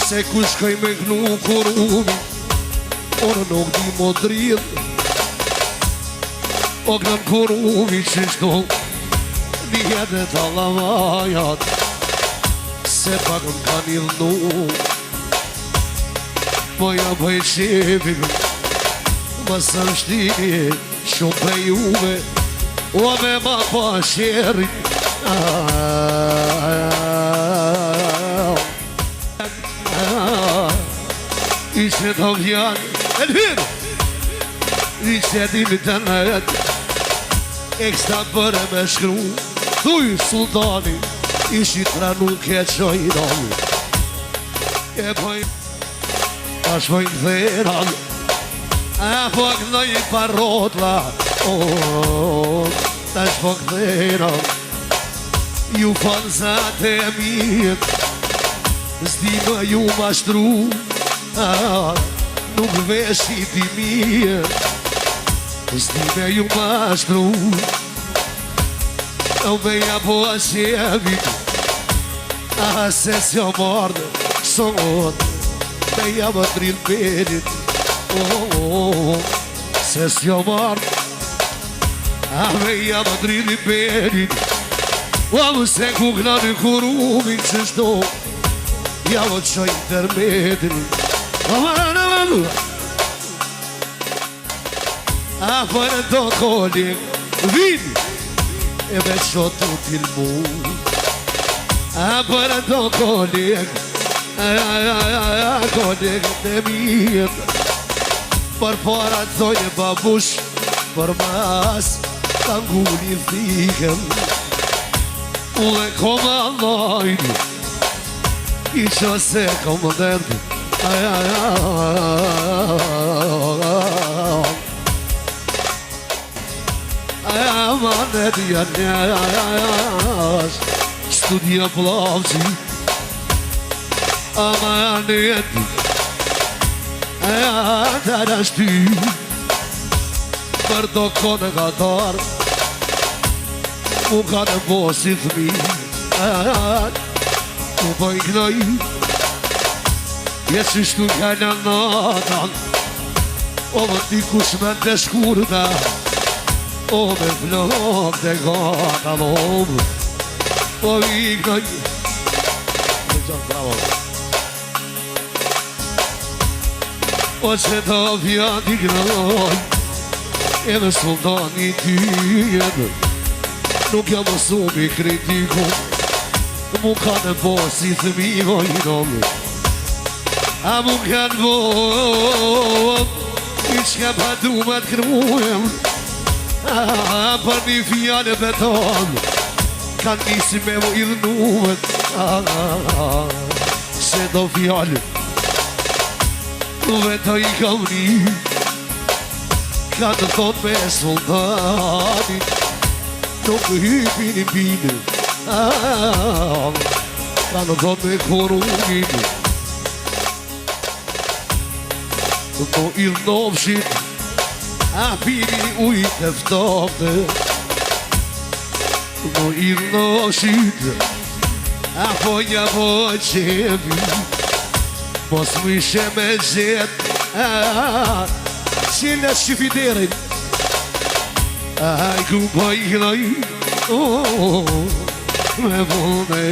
Se ku shkoj me gnu kurumi, orë nuk di mo dridh. O gënën kurumi që shto, një dhe të lavajat, se pak më ka një dhnu. Moja bëj qepim, më së shtini, shumë për juve, o me ma pa shërin. Ishte të vjanë, e lëhirë, ishte dimit të nëtë, e kësta bërë me shkru, thuj sultani, ishi të ranu keqoj dali. E pojnë, tash pojnë dheran, e po këndoj parotla, tash po këdheran, ju fanzat e mirë, zdima ju mashtru, nuk veshit i mirë, zdime ju mashtru. Me ja po asjevi, se s'jo mardë sot, me ja më drill perit, se s'jo mardë, me ja më drill perit. Se ku këna në kurumin që shto, ja më të qoj intermetin. Për në do kolik, vini, e me qotu t'ilmu. Për në do kolik, kolik të mirë, për para të thojnë babush, për mas të ngulli thikëm. Ule koma lojnë, i që se koma dërdi. Amanet janë studia plavci. Amanet janë ashty, për do kone gatar, mu ka në bosi thmi, mu pojnë knoj, jesë shtu kajnë natan, o më t'i kush me të shkurta, o me flok të gata lomë, o i knoj. O që të vjat i knoj, edhe sultani ty jenë, nuk jam mësumi kritiku, mu ka në bosi thëmi vojnë. A mu ka në bom, i qka pa du me të kërmujem, për një fjallë beton, ka nisi me mu idhnumet, se do fjallë, veto i kam një, ka të thot me soldati, nuk hypin i pine, ka në thot me korunin, po i dhnovshit, a pini ujt e ftofte. Po i dhnovshit, a po një po qepi, mos më ishe me gjet, qile shqifiderin, a ku po i knoj, me vone.